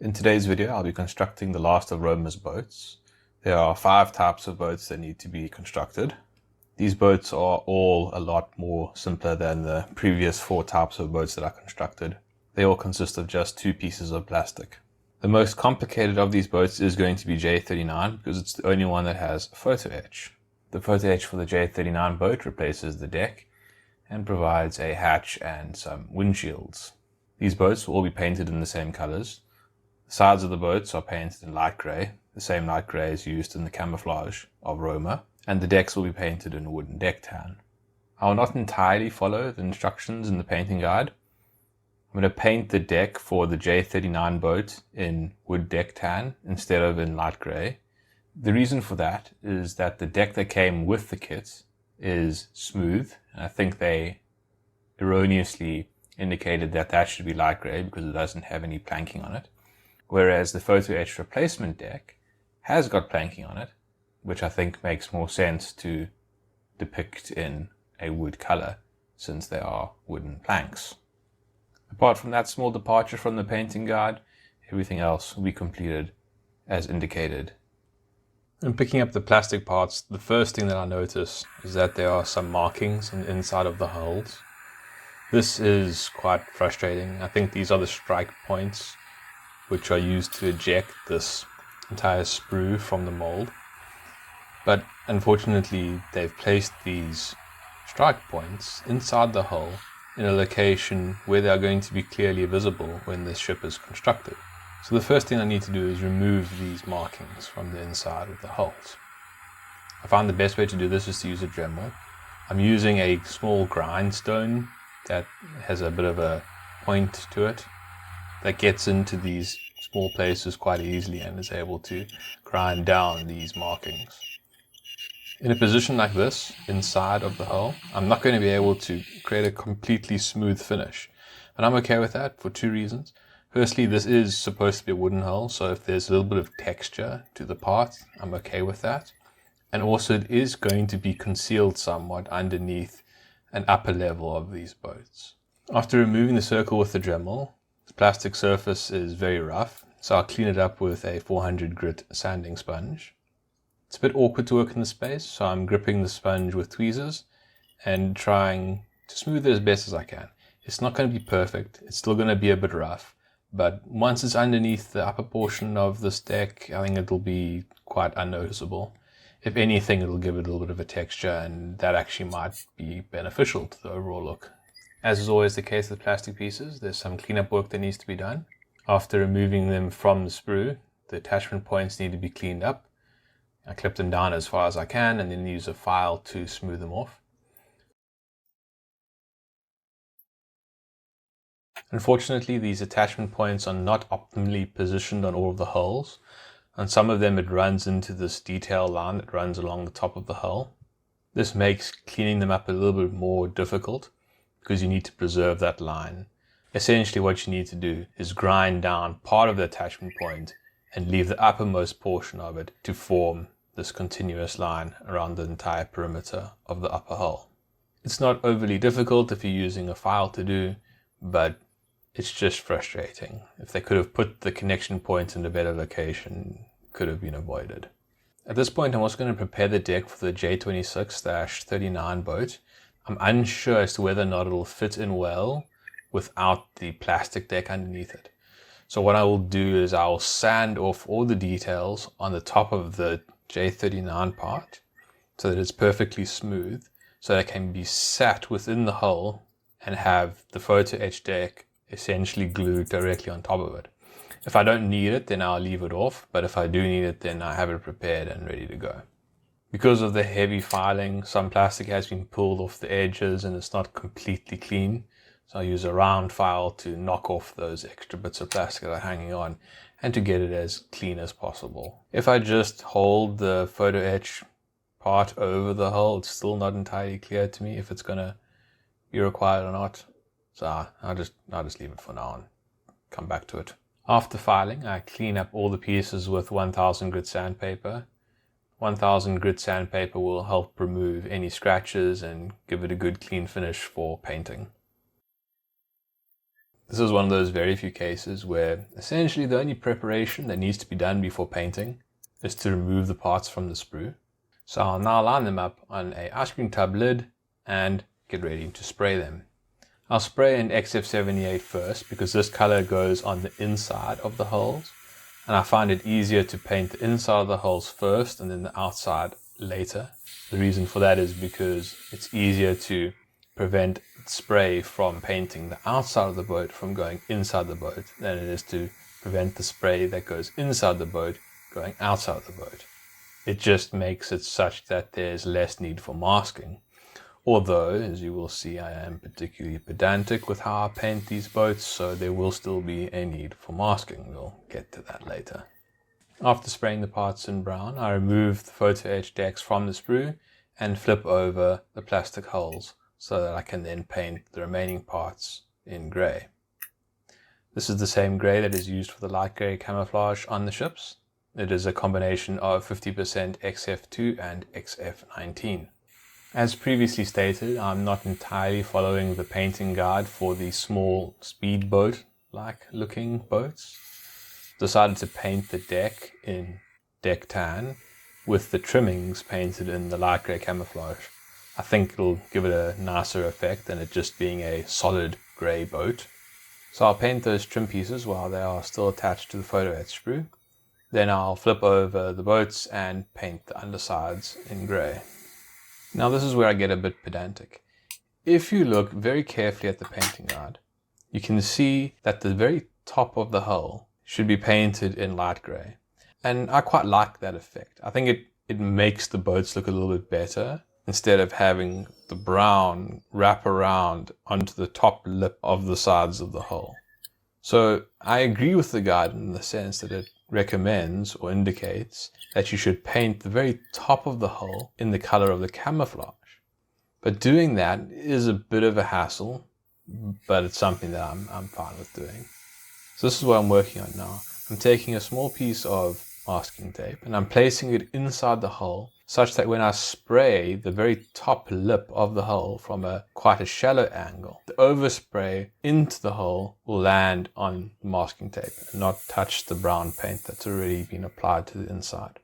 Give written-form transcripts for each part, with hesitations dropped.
In today's video, I'll be constructing the last of Roma's boats. There are 5 types of boats that need to be constructed. These boats are all a lot more simpler than the previous 4 types of boats that I constructed. They all consist of just 2 pieces of plastic. The most complicated of these boats is going to be J39 because it's the only one that has photo etch. The photo etch for the J39 boat replaces the deck and provides a hatch and some windshields. These boats will all be painted in the same colors. The sides of the boats are painted in light grey, the same light grey as used in the camouflage of Roma, and the decks will be painted in wooden deck tan. I will not entirely follow the instructions in the painting guide. I'm going to paint the deck for the J39 boat in wood deck tan instead of in light grey. The reason for that is that the deck that came with the kit is smooth, and I think they erroneously indicated that that should be light grey because it doesn't have any planking on it. Whereas the photo etch replacement deck has got planking on it, which I think makes more sense to depict in a wood color since they are wooden planks. Apart from that small departure from the painting guide, everything else will be completed as indicated. In picking up the plastic parts, the first thing that I notice is that there are some markings on the inside of the hulls. This is quite frustrating. I think these are the strike points which are used to eject this entire sprue from the mold. But unfortunately, they've placed these strike points inside the hull in a location where they are going to be clearly visible when this ship is constructed. So the first thing I need to do is remove these markings from the inside of the hulls. I found the best way to do this is to use a Dremel. I'm using a small grindstone that has a bit of a point to it that gets into these small places quite easily and is able to grind down these markings. In a position like this, inside of the hull, I'm not going to be able to create a completely smooth finish. And I'm okay with that for 2 reasons. Firstly, this is supposed to be a wooden hull, so if there's a little bit of texture to the part, I'm okay with that. And also it is going to be concealed somewhat underneath an upper level of these boats. After removing the circle with the Dremel, the plastic surface is very rough, so I'll clean it up with a 400 grit sanding sponge. It's a bit awkward to work in the space, so I'm gripping the sponge with tweezers and trying to smooth it as best as I can. It's not going to be perfect, it's still going to be a bit rough, but once it's underneath the upper portion of this deck, I think it'll be quite unnoticeable. If anything, it'll give it a little bit of a texture, and that actually might be beneficial to the overall look. As is always the case with plastic pieces, there's some cleanup work that needs to be done. After removing them from the sprue, the attachment points need to be cleaned up. I clip them down as far as I can and then use a file to smooth them off. Unfortunately, these attachment points are not optimally positioned on all of the hulls. On some of them it runs into this detail line that runs along the top of the hull. This makes cleaning them up a little bit more difficult because you need to preserve that line. Essentially what you need to do is grind down part of the attachment point and leave the uppermost portion of it to form this continuous line around the entire perimeter of the upper hull. It's not overly difficult if you're using a file to do, but it's just frustrating. If they could have put the connection point in a better location, it could have been avoided. At this point, I'm also going to prepare the deck for the J26-39 boat. I'm unsure as to whether or not it'll fit in well without the plastic deck underneath it. So what I will do is I'll sand off all the details on the top of the J39 part so that it's perfectly smooth, so that it can be sat within the hull and have the photo etch deck essentially glued directly on top of it. If I don't need it, then I'll leave it off, but if I do need it, then I have it prepared and ready to go. Because of the heavy filing, some plastic has been pulled off the edges and it's not completely clean. So I use a round file to knock off those extra bits of plastic that are hanging on and to get it as clean as possible. If I just hold the photo etch part over the hull, it's still not entirely clear to me if it's going to be required or not. So I'll just leave it for now and come back to it. After filing, I clean up all the pieces with 1000 grit sandpaper. 1000 grit sandpaper will help remove any scratches and give it a good clean finish for painting. This is one of those very few cases where essentially the only preparation that needs to be done before painting is to remove the parts from the sprue. So I'll now line them up on a ice cream tub lid and get ready to spray them. I'll spray in XF78 first because this color goes on the inside of the holes, and I find it easier to paint the inside of the holes first and then the outside later. The reason for that is because it's easier to prevent spray from painting the outside of the boat from going inside the boat than it is to prevent the spray that goes inside the boat going outside the boat. It just makes it such that there's less need for masking. Although, as you will see, I am particularly pedantic with how I paint these boats, so there will still be a need for masking. We'll get to that later. After spraying the parts in brown, I remove the photo-etch decks from the sprue and flip over the plastic holes so that I can then paint the remaining parts in grey. This is the same grey that is used for the light grey camouflage on the ships. It is a combination of 50% XF2 and XF19. As previously stated, I'm not entirely following the painting guide for the small speedboat-like looking boats. Decided to paint the deck in deck tan with the trimmings painted in the light grey camouflage. I think it'll give it a nicer effect than it just being a solid grey boat. So I'll paint those trim pieces while they are still attached to the photo-etch sprue. Then I'll flip over the boats and paint the undersides in grey. Now this is where I get a bit pedantic. If you look very carefully at the painting guide, you can see that the very top of the hull should be painted in light grey. And I quite like that effect. I think it makes the boats look a little bit better instead of having the brown wrap around onto the top lip of the sides of the hull. So I agree with the guide in the sense that it recommends or indicates that you should paint the very top of the hull in the color of the camouflage. But doing that is a bit of a hassle, but it's something that I'm fine with doing. So this is what I'm working on now. I'm taking a small piece of masking tape and I'm placing it inside the hull such that when I spray the very top lip of the hull from quite a shallow angle, the overspray into the hull will land on the masking tape and not touch the brown paint that's already been applied to the inside.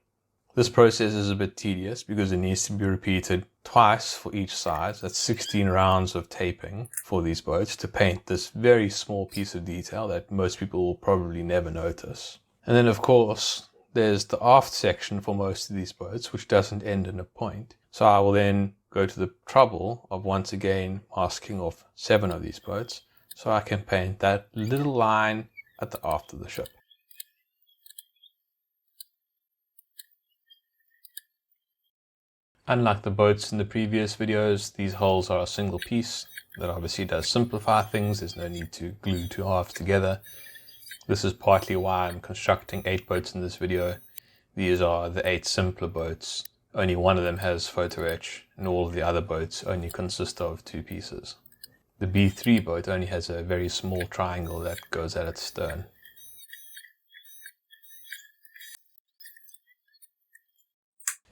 This process is a bit tedious because it needs to be repeated twice for each side. That's 16 rounds of taping for these boats to paint this very small piece of detail that most people will probably never notice. And then of course, there's the aft section for most of these boats, which doesn't end in a point. So I will then go to the trouble of once again masking off 7 of these boats so I can paint that little line at the aft of the ship. Unlike the boats in the previous videos, these hulls are a single piece. That obviously does simplify things. There's no need to glue 2 halves together. This is partly why I'm constructing 8 boats in this video. These are the 8 simpler boats. Only one of them has photo-etch, and all of the other boats only consist of 2 pieces. The B3 boat only has a very small triangle that goes at its stern.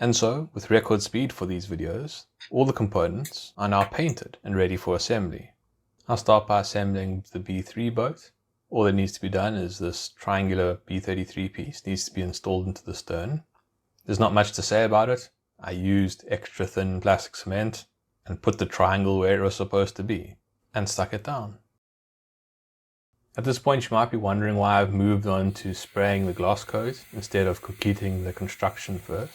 And so, with record speed for these videos, all the components are now painted and ready for assembly. I'll start by assembling the B3 boat. All that needs to be done is this triangular B33 piece needs to be installed into the stern. There's not much to say about it. I used extra thin plastic cement and put the triangle where it was supposed to be and stuck it down. At this point you might be wondering why I've moved on to spraying the gloss coat instead of completing the construction first.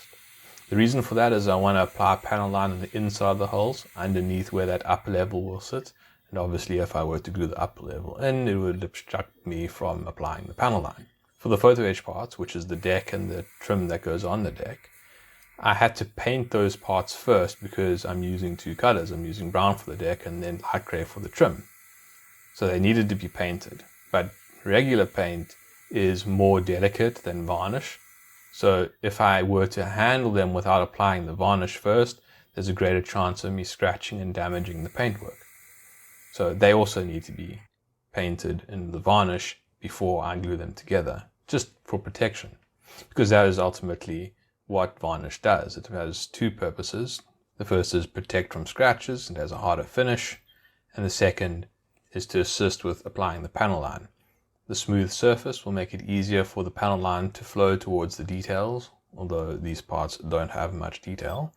The reason for that is I want to apply a panel line on the inside of the hulls underneath where that upper level will sit. And obviously if I were to glue the upper level in, it would obstruct me from applying the panel line. For the photo-etch parts, which is the deck and the trim that goes on the deck, I had to paint those parts first because I'm using 2 colors. I'm using brown for the deck and then light gray for the trim. So they needed to be painted. But regular paint is more delicate than varnish. So if I were to handle them without applying the varnish first, there's a greater chance of me scratching and damaging the paintwork. So they also need to be painted in the varnish before I glue them together, just for protection. Because that is ultimately what varnish does. It has 2 purposes. The first is protect from scratches and has a harder finish. And the second is to assist with applying the panel line. The smooth surface will make it easier for the panel line to flow towards the details, although these parts don't have much detail,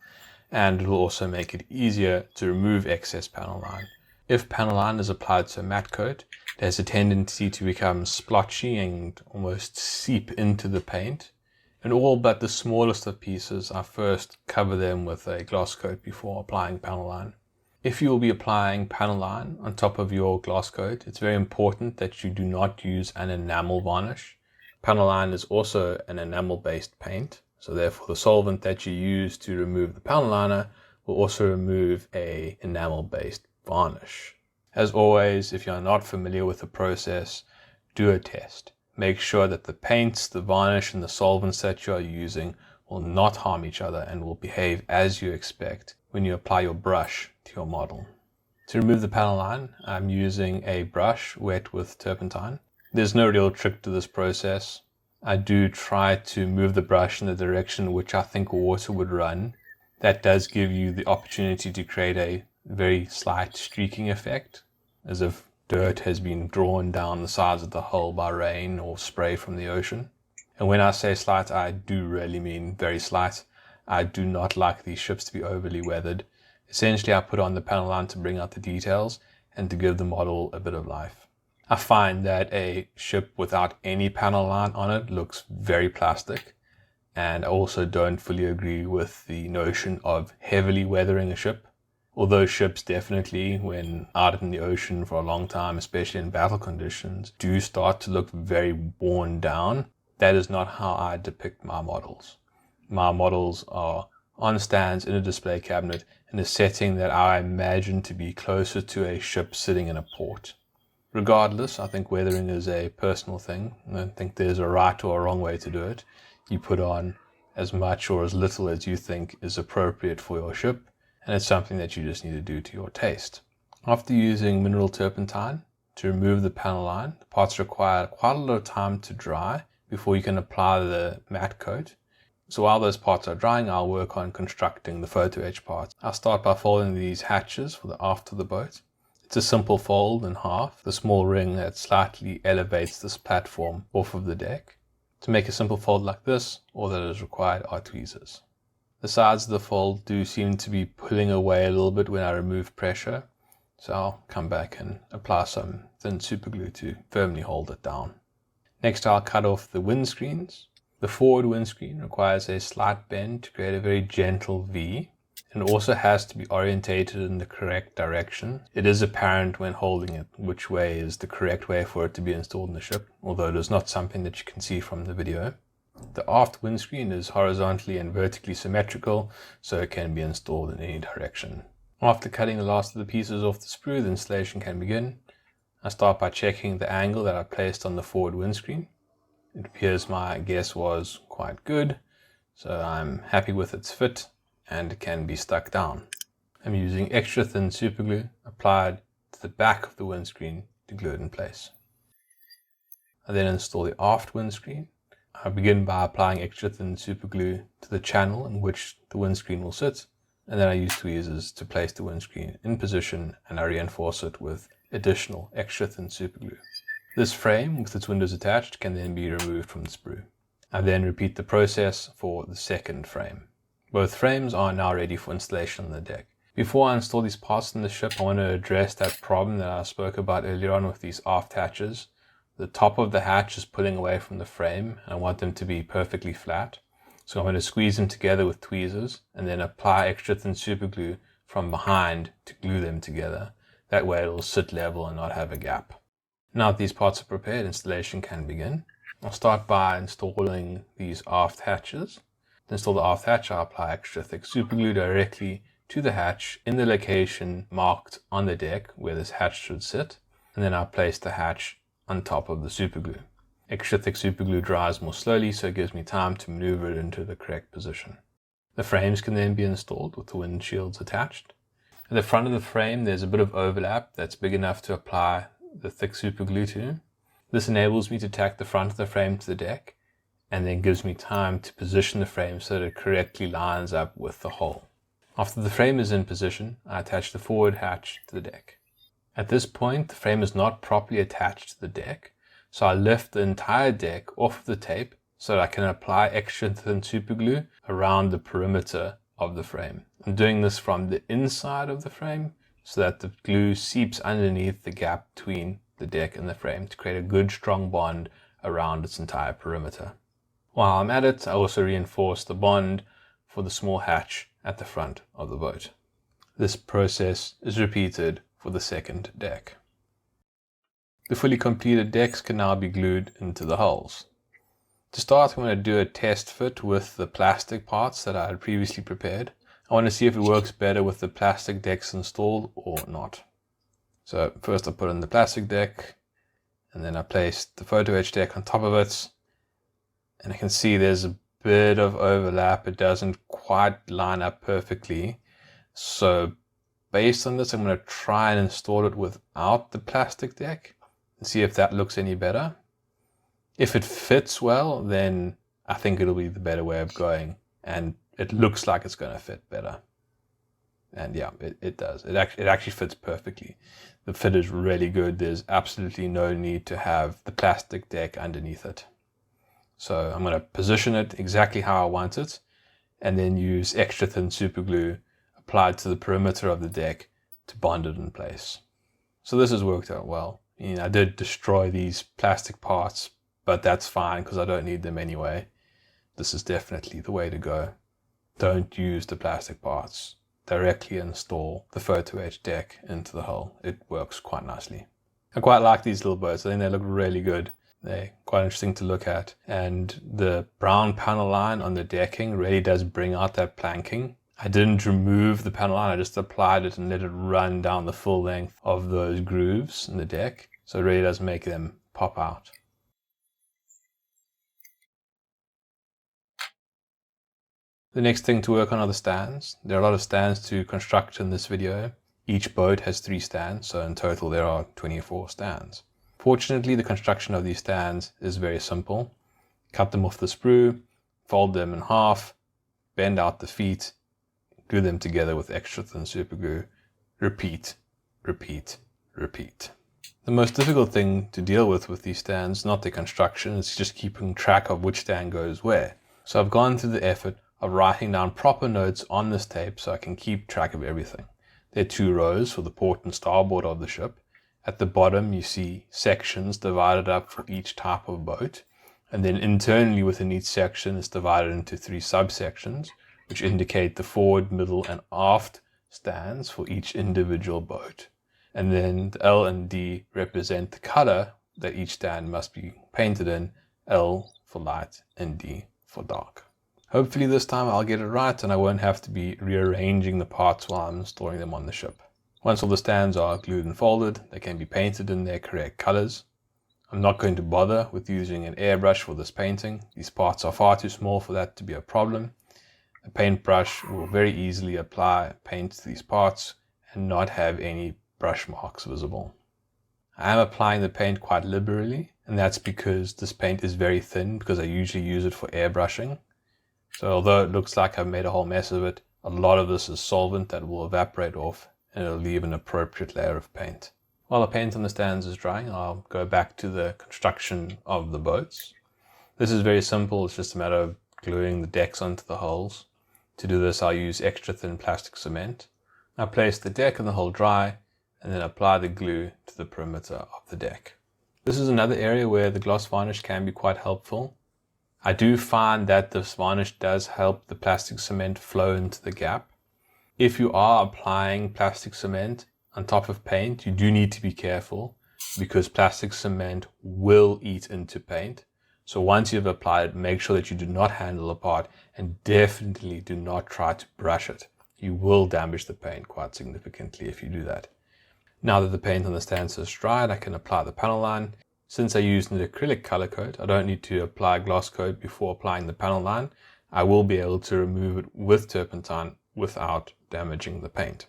and it will also make it easier to remove excess panel line. If panel line is applied to a matte coat, it has a tendency to become splotchy and almost seep into the paint. And all but the smallest of pieces, I first cover them with a gloss coat before applying panel line. If you will be applying panel line on top of your gloss coat, it's very important that you do not use an enamel varnish. Panel line is also an enamel-based paint, so therefore the solvent that you use to remove the panel liner will also remove an enamel-based varnish. As always, if you are not familiar with the process, do a test. Make sure that the paints, the varnish, and the solvents that you are using will not harm each other and will behave as you expect when you apply your brush to your model. To remove the panel line, I'm using a brush wet with turpentine. There's no real trick to this process. I do try to move the brush in the direction in which I think water would run. That does give you the opportunity to create a very slight streaking effect, as if dirt has been drawn down the sides of the hull by rain or spray from the ocean. And when I say slight, I do really mean very slight. I do not like these ships to be overly weathered. Essentially, I put on the panel line to bring out the details and to give the model a bit of life. I find that a ship without any panel line on it looks very plastic, and I also don't fully agree with the notion of heavily weathering a ship. Although ships definitely, when out in the ocean for a long time, especially in battle conditions, do start to look very worn down, that is not how I depict my models. My models are on stands in a display cabinet in a setting that I imagine to be closer to a ship sitting in a port. Regardless, I think weathering is a personal thing. I don't think there's a right or a wrong way to do it. You put on as much or as little as you think is appropriate for your ship, and it's something that you just need to do to your taste. After using mineral turpentine to remove the panel line, the parts require quite a lot of time to dry before you can apply the matte coat. So while those parts are drying, I'll work on constructing the photo etch parts. I'll start by folding these hatches for the aft of the boat. It's a simple fold in half, the small ring that slightly elevates this platform off of the deck. To make a simple fold like this, all that is required are tweezers. The sides of the fold do seem to be pulling away a little bit when I remove pressure, so I'll come back and apply some thin superglue to firmly hold it down. Next, I'll cut off the windscreens. The forward windscreen requires a slight bend to create a very gentle V, and also has to be orientated in the correct direction. It is apparent when holding it which way is the correct way for it to be installed in the ship, although it is not something that you can see from the video. The aft windscreen is horizontally and vertically symmetrical, so it can be installed in any direction. After cutting the last of the pieces off the sprue, the installation can begin. I start by checking the angle that I placed on the forward windscreen. It appears my guess was quite good, so I'm happy with its fit and it can be stuck down. I'm using extra thin superglue applied to the back of the windscreen to glue it in place. I then install the aft windscreen. I begin by applying extra thin superglue to the channel in which the windscreen will sit, and then I use tweezers to place the windscreen in position, and I reinforce it with additional extra thin superglue. This frame with its windows attached can then be removed from the sprue. I then repeat the process for the second frame. Both frames are now ready for installation on the deck. Before I install these parts in the ship, I want to address that problem that I spoke about earlier on with these aft hatches. The top of the hatch is pulling away from the frame, and I want them to be perfectly flat. So I'm going to squeeze them together with tweezers and then apply extra thin superglue from behind to glue them together. That way it will sit level and not have a gap. Now that these parts are prepared, installation can begin. I'll start by installing these aft hatches. To install the aft hatch, I'll apply extra thick superglue directly to the hatch in the location marked on the deck where this hatch should sit, and then I'll place the hatch on top of the superglue. Extra thick superglue dries more slowly, so it gives me time to maneuver it into the correct position. The frames can then be installed with the windshields attached. At the front of the frame, there's a bit of overlap that's big enough to apply the thick superglue to. This enables me to tack the front of the frame to the deck, and then gives me time to position the frame so that it correctly lines up with the hull. After the frame is in position, I attach the forward hatch to the deck. At this point, the frame is not properly attached to the deck, so I lift the entire deck off of the tape so that I can apply extra thin super glue around the perimeter of the frame. I'm doing this from the inside of the frame so that the glue seeps underneath the gap between the deck and the frame to create a good strong bond around its entire perimeter. While I'm at it, I also reinforce the bond for the small hatch at the front of the boat. This process is repeated for the second deck. The fully completed decks can now be glued into the hulls. To start, I'm going to do a test fit with the plastic parts that I had previously prepared. I want to see if it works better with the plastic decks installed or not. So first I put in the plastic deck, and then I placed the photo etch deck on top of it. And I can see there's a bit of overlap. It doesn't quite line up perfectly. So based on this, I'm going to try and install it without the plastic deck and see if that looks any better. If it fits well, then I think it'll be the better way of going, and it looks like it's going to fit better. And yeah, it does. It actually fits perfectly. The fit is really good. There's absolutely no need to have the plastic deck underneath it. So I'm going to position it exactly how I want it, and then use extra thin super glue applied to the perimeter of the deck to bond it in place. So this has worked out well. I did destroy these plastic parts, but that's fine because I don't need them anyway. This is definitely the way to go. Don't use the plastic parts. Directly install the photo etch deck into the hull. It works quite nicely. I quite like these little boats. I think they look really good. They're quite interesting to look at. And the brown panel line on the decking really does bring out that planking. I didn't remove the panel line. I just applied it and let it run down the full length of those grooves in the deck. So it really does make them pop out. The next thing to work on are the stands. There are a lot of stands to construct in this video. Each boat has 3 stands, so in total there are 24 stands. Fortunately, the construction of these stands is very simple. Cut them off the sprue, fold them in half, bend out the feet, glue them together with extra thin super glue. Repeat, repeat, repeat. The most difficult thing to deal with these stands is not the construction, it's just keeping track of which stand goes where. So I've gone through the effort of writing down proper notes on this tape so I can keep track of everything. There are 2 rows for the port and starboard of the ship. At the bottom you see sections divided up for each type of boat, and then internally within each section is divided into 3 subsections which indicate the forward, middle and aft stands for each individual boat. And then the L and D represent the color that each stand must be painted in, L for light and D for dark. Hopefully this time I'll get it right and I won't have to be rearranging the parts while I'm storing them on the ship. Once all the stands are glued and folded, they can be painted in their correct colors. I'm not going to bother with using an airbrush for this painting. These parts are far too small for that to be a problem. A paintbrush will very easily apply paint to these parts and not have any brush marks visible. I am applying the paint quite liberally, and that's because this paint is very thin because I usually use it for airbrushing. So although it looks like I've made a whole mess of it, a lot of this is solvent that will evaporate off and it'll leave an appropriate layer of paint. While the paint on the stands is drying, I'll go back to the construction of the boats. This is very simple. It's just a matter of gluing the decks onto the hulls. To do this, I'll use extra thin plastic cement. I place the deck and the hull dry and then apply the glue to the perimeter of the deck. This is another area where the gloss varnish can be quite helpful. I do find that this varnish does help the plastic cement flow into the gap. If you are applying plastic cement on top of paint, you do need to be careful because plastic cement will eat into paint. So once you've applied it, make sure that you do not handle the part and definitely do not try to brush it. You will damage the paint quite significantly if you do that. Now that the paint on the stands is dried, I can apply the panel line. Since I used an acrylic color coat, I don't need to apply gloss coat before applying the panel line. I will be able to remove it with turpentine without damaging the paint.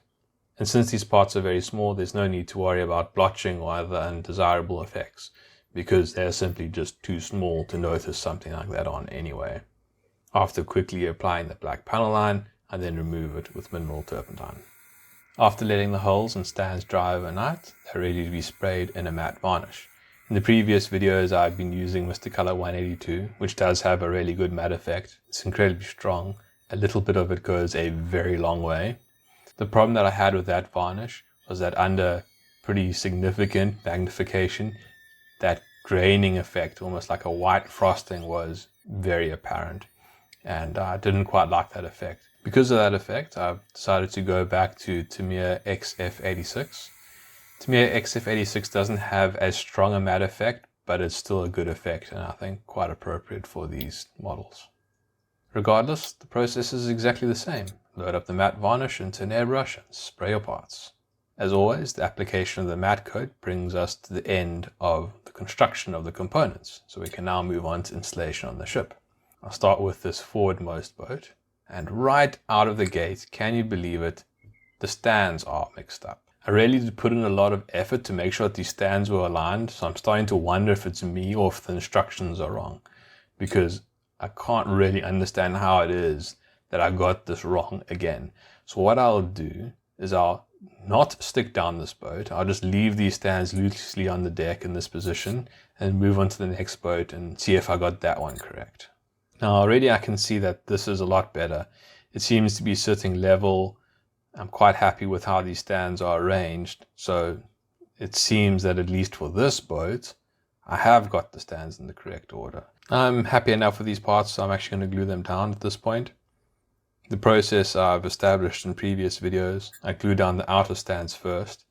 And since these parts are very small, there's no need to worry about blotching or other undesirable effects because they're simply just too small to notice something like that on anyway. After quickly applying the black panel line, I then remove it with mineral turpentine. After letting the hulls and stands dry overnight, they're ready to be sprayed in a matte varnish. In the previous videos I've been using Mr. Color 182, which does have a really good matte effect. It's incredibly strong. A little bit of it goes a very long way. The problem that I had with that varnish was that under pretty significant magnification, that graining effect, almost like a white frosting, was very apparent, and I didn't quite like that effect. Because of that effect, I've decided to go back to Tamiya XF86. Tamiya XF86 doesn't have as strong a matte effect, but it's still a good effect, and I think quite appropriate for these models. Regardless, the process is exactly the same. Load up the matte varnish into an airbrush and spray your parts. As always, the application of the matte coat brings us to the end of the construction of the components, so we can now move on to installation on the ship. I'll start with this forwardmost boat, and right out of the gate, can you believe it, the stands are mixed up. I really did put in a lot of effort to make sure that these stands were aligned, so I'm starting to wonder if it's me or if the instructions are wrong, because I can't really understand how it is that I got this wrong again. So what I'll do is I'll not stick down this boat. I'll just leave these stands loosely on the deck in this position and move on to the next boat and see if I got that one correct. Now already I can see that this is a lot better. It seems to be sitting level. I'm quite happy with how these stands are arranged. So it seems that at least for this boat, I have got the stands in the correct order. I'm happy enough with these parts, so I'm actually going to glue them down at this point. The process I've established in previous videos. I glue down the outer stands first.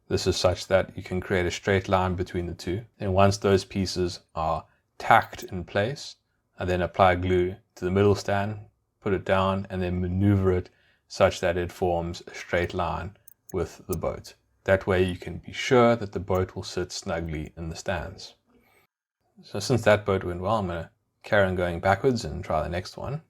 This is such that you can create a straight line between the two. And once those pieces are tacked in place, I then apply glue to the middle stand, put it down, and then maneuver it such that it forms a straight line with the boat. That way you can be sure that the boat will sit snugly in the stands. So since that boat went well, I'm going to carry on going backwards and try the next one.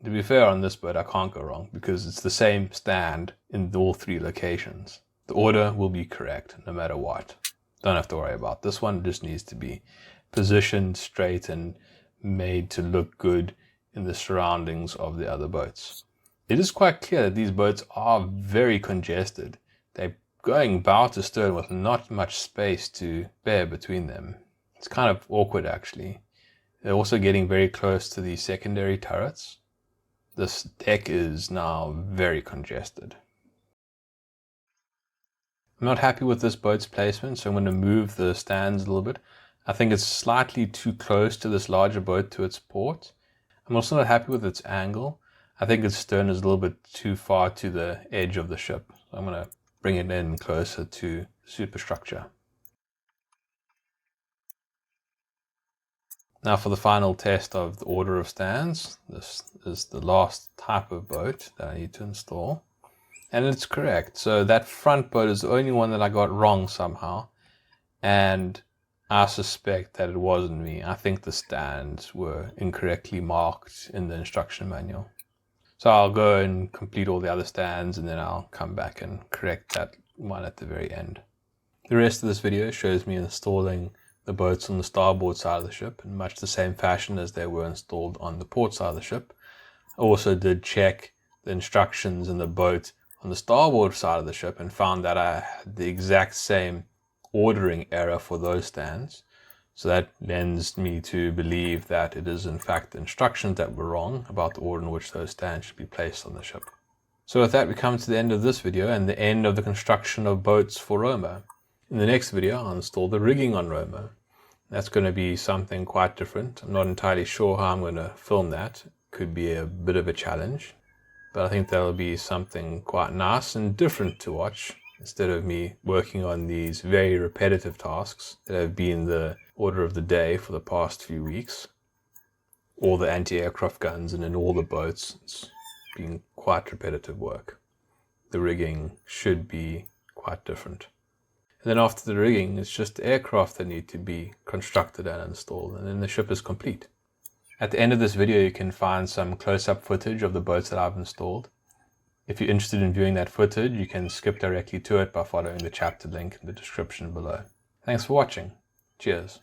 To be fair, on this boat I can't go wrong because it's the same stand in all three locations. The order will be correct no matter what. Don't have to worry about this one. It just needs to be positioned straight and made to look good in the surroundings of the other boats. It is quite clear that these boats are very congested. They're going bow to stern with not much space to spare between them. It's kind of awkward actually. They're also getting very close to the secondary turrets. This deck is now very congested. I'm not happy with this boat's placement, so I'm going to move the stands a little bit. I think it's slightly too close to this larger boat to its port. I'm also not happy with its angle. I think its stern is a little bit too far to the edge of the ship. So I'm going to bring it in closer to the superstructure. Now for the final test of the order of stands. This is the last type of boat that I need to install. And it's correct. So that front boat is the only one that I got wrong somehow. And I suspect that it wasn't me. I think the stands were incorrectly marked in the instruction manual. So I'll go and complete all the other stands and then I'll come back and correct that one at the very end. The rest of this video shows me installing the boats on the starboard side of the ship in much the same fashion as they were installed on the port side of the ship. I also did check the instructions in the boat on the starboard side of the ship and found that I had the exact same ordering error for those stands. So that lends me to believe that it is in fact the instructions that were wrong about the order in which those stands should be placed on the ship. So with that we come to the end of this video and the end of the construction of boats for Roma. In the next video I'll install the rigging on Roma. That's going to be something quite different. I'm not entirely sure how I'm going to film that. Could be a bit of a challenge. But I think that'll be something quite nice and different to watch. Instead of me working on these very repetitive tasks that have been the order of the day for the past few weeks. All the anti-aircraft guns and in all the boats. It's been quite repetitive work. The rigging should be quite different. And then after the rigging, it's just the aircraft that need to be constructed and installed, and then the ship is complete. At the end of this video, you can find some close-up footage of the boats that I've installed. If you're interested in viewing that footage, you can skip directly to it by following the chapter link in the description below. Thanks for watching. Cheers.